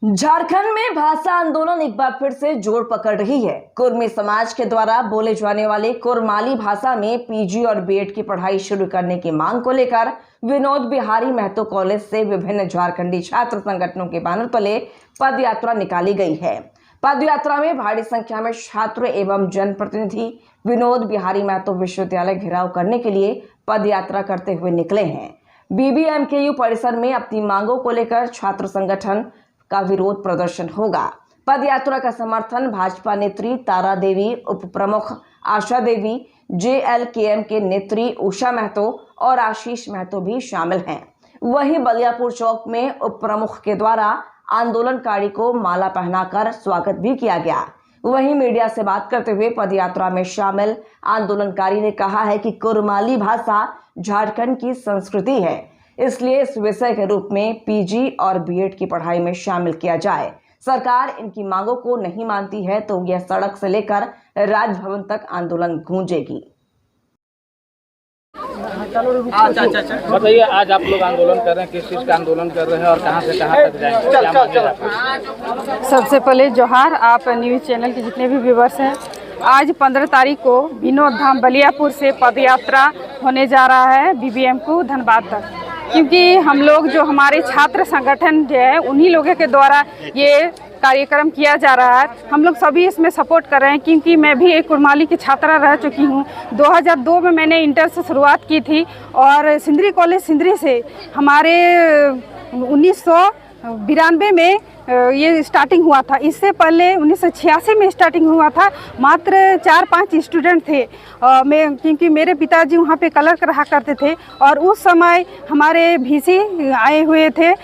झारखंड में भाषा आंदोलन एक बार फिर से जोर पकड़ रही है। कुर्मी समाज के द्वारा बोले जाने वाले कुरमाली भाषा में पीजी और बीएड की पढ़ाई शुरू करने की मांग को लेकर विनोद बिहारी महतो कॉलेज से विभिन्न झारखंडी छात्र संगठनों के बैनर तले पद यात्रा निकाली गई है। पद यात्रा में भारी संख्या में छात्र एवं जनप्रतिनिधि विनोद बिहारी महतो विश्वविद्यालय घेराव करने के लिए पद यात्रा करते हुए निकले हैं। बीबीएमकेयू परिसर में अपनी मांगों को लेकर छात्र संगठन का विरोध प्रदर्शन होगा। पद यात्रा का समर्थन भाजपा नेत्री तारा देवी, उप प्रमुख आशा देवी, जेएलकेएम के नेत्री उषा महतो और आशीष महतो भी शामिल हैं। वहीं बलियापुर चौक में उप प्रमुख के द्वारा आंदोलनकारी को माला पहनाकर स्वागत भी किया गया। वहीं मीडिया से बात करते हुए पद यात्रा में शामिल आंदोलनकारी ने कहा है कि कुरमाली भाषा झारखंड की संस्कृति है, इसलिए इस विषय के रूप में पीजी और बीएड की पढ़ाई में शामिल किया जाए। सरकार इनकी मांगों को नहीं मानती है तो यह सड़क से लेकर राजभवन तक आंदोलन गूंजेगी। बताइए, आज आप लोग आंदोलन कर रहे हैं, किस चीज का आंदोलन कर रहे हैं और कहां से कहां तक जाएंगे? सबसे पहले जोहार आप न्यूज़ चैनल के जितने भी व्यूवर्स हैं। आज 15 तारीख को विनोद धाम बलियापुर से पदयात्रा होने जा रहा है बीबीएमकेयू धनबाद तक, क्योंकि हम लोग जो हमारे छात्र संगठन जो है उन्हीं लोगों के द्वारा ये कार्यक्रम किया जा रहा है। हम लोग सभी इसमें सपोर्ट कर रहे हैं, क्योंकि मैं भी एक कुरमाली की छात्रा रह चुकी हूँ। 2002 में मैंने इंटर से शुरुआत की थी और सिंदरी कॉलेज सिंदरी से हमारे 1992 में ये स्टार्टिंग हुआ था। इससे पहले 1986 में स्टार्टिंग हुआ था। मात्र 4-5 स्टूडेंट थे। क्योंकि मेरे पिताजी वहाँ पे क्लर्क रहा करते थे और उस समय हमारे VC आए हुए थे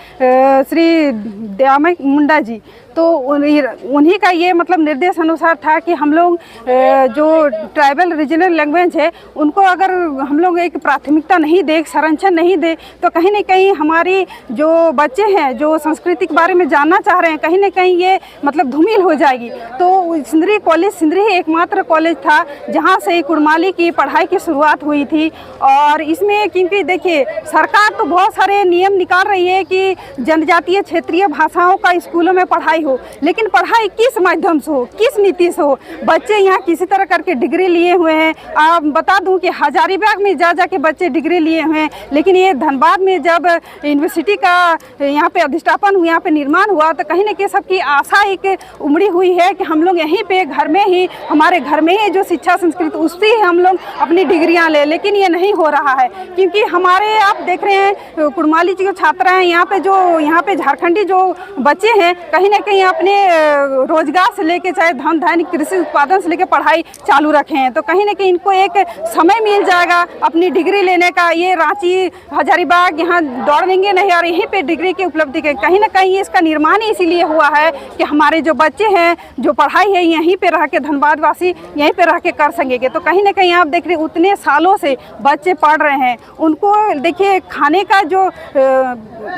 श्री दयामय मुंडा जी, तो उन्हीं का ये मतलब निर्देश अनुसार था कि हम लोग जो ट्राइबल रीजनल लैंग्वेज है उनको अगर हम लोग एक प्राथमिकता नहीं दे, संरक्षण नहीं दे, तो कहीं ना कहीं हमारी जो बच्चे हैं जो संस्कृति के बारे में जानना चाह रहे हैं, कहीं ना कहीं ये मतलब धूमिल हो जाएगी। तो सिंदरी कॉलेज सिंदरी ही एकमात्र कॉलेज था जहाँ से कुरमाली की पढ़ाई की शुरुआत हुई थी। और इसमें क्योंकि देखिए सरकार तो बहुत सारे नियम निकाल रही है कि जनजातीय क्षेत्रीय भाषाओं का स्कूलों में पढ़ाई हो, लेकिन पढ़ाई किस माध्यम से हो, किस नीति से हो। बच्चे यहाँ किसी तरह करके डिग्री लिए हुए हैं। आप बता दूं कि हजारीबाग में जा के बच्चे डिग्री लिए हुए हैं, लेकिन ये धनबाद में जब यूनिवर्सिटी का यहाँ पे अधिष्ठापन हुआ, यहाँ पे निर्माण हुआ, तो कहीं ना कहीं सबकी आशा एक उमड़ी हुई है कि हम लोग यहीं पे घर में ही, हमारे घर में ही जो शिक्षा संस्कृति उससे ही हम लोग अपनी डिग्रियाँ ले। लेकिन ये नहीं हो रहा है, क्योंकि हमारे आप देख रहे हैं कुरमाली जी के छात्र हैं यहाँ पे झारखंडी जो बच्चे हैं, कहीं ना कहीं अपने रोजगार से लेके चाहे धन धान्य कृषि उत्पादन से लेके पढ़ाई चालू रखे हैं। तो कहीं ना कहीं इनको एक समय मिल जाएगा अपनी डिग्री लेने का। ये रांची हजारीबाग यहाँ दौड़ेंगे नहीं और यहीं पे डिग्री की उपलब्धि के कहीं ना कहीं इसका निर्माण इसीलिए हुआ है कि हमारे जो बच्चे हैं जो पढ़ाई है यहीं पे रह के, धनबाद वासी यहीं पे रह के कर सकेंगे। तो कहीं ना कहीं आप देख रहे उतने सालों से बच्चे पढ़ रहे हैं, उनको देखिए खाने का जो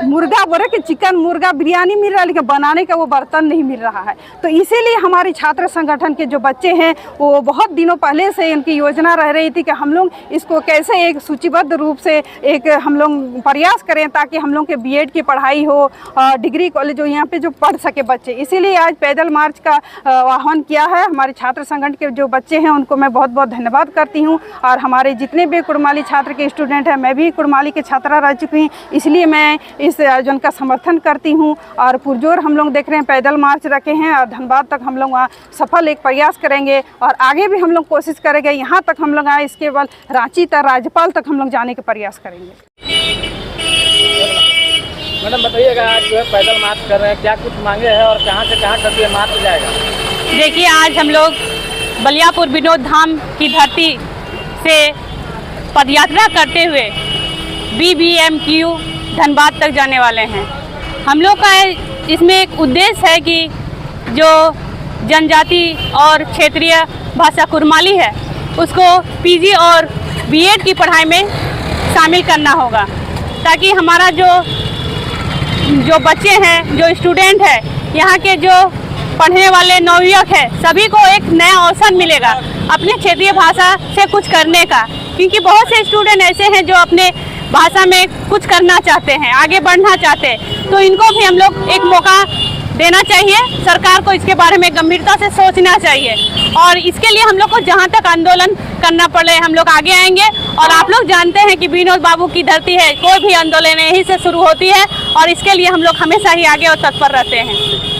मुर्गा बोले कि चिकन मुर्गा बिरयानी मिल रहा है, लेकिन बनाने का वो बर्तन नहीं मिल रहा है। तो इसीलिए हमारे छात्र संगठन के जो बच्चे हैं वो बहुत दिनों पहले से इनकी योजना रह रही थी कि हम लोग इसको कैसे एक सूचीबद्ध रूप से एक हम लोग प्रयास करें ताकि हम लोग के बीएड की पढ़ाई हो, डिग्री कॉलेज हो, यहाँ पे जो पढ़ सके बच्चे। इसीलिए आज पैदल मार्च का आह्वान किया है। हमारे छात्र संगठन के जो बच्चे हैं उनको मैं बहुत बहुत धन्यवाद करती हूँ। और हमारे जितने भी कुरमाली छात्र के स्टूडेंट हैं, मैं भी कुरमाली के छात्रा रह चुकी हूँ, इसलिए मैं इस आयोजन का समर्थन करती हूँ। और पुरजोर हम लोग देख रहे हैं पैदल मार्च रखे हैं और धनबाद तक हम लोग वहाँ सफल एक प्रयास करेंगे और आगे भी हम लोग कोशिश करेंगे यहाँ तक हम लोग आए, इसके बाद रांची तक राज्यपाल तक हम लोग जाने के प्रयास करेंगे। मैडम बताइएगा, आज जो है पैदल मार्च कर रहे हैं, क्या कुछ मांगे हैं और कहां से कहां तक ये मार्च जाएगा? देखिए, आज हम लोग बलियापुर विनोद धाम की धरती से पदयात्रा करते हुए बीबीएमकेयू धनबाद तक जाने वाले हैं। हम लोग का इसमें एक उद्देश्य है कि जो जनजाति और क्षेत्रीय भाषा कुरमाली है उसको पीजी और बीएड की पढ़ाई में शामिल करना होगा, ताकि हमारा जो बच्चे हैं, जो स्टूडेंट है, यहाँ के जो पढ़ने वाले नवयुवक है, सभी को एक नया अवसर मिलेगा अपने क्षेत्रीय भाषा से कुछ करने का। क्योंकि बहुत से स्टूडेंट ऐसे हैं जो अपने भाषा में कुछ करना चाहते हैं, आगे बढ़ना चाहते हैं, तो इनको भी हम लोग एक मौका देना चाहिए। सरकार को इसके बारे में गंभीरता से सोचना चाहिए और इसके लिए हम लोग को जहाँ तक आंदोलन करना पड़े हम लोग आगे आएंगे। और आप लोग जानते हैं कि विनोद बाबू की धरती है, कोई भी आंदोलन यहीं से शुरू होती है और इसके लिए हम लोग हमेशा ही आगे और तत्पर रहते हैं।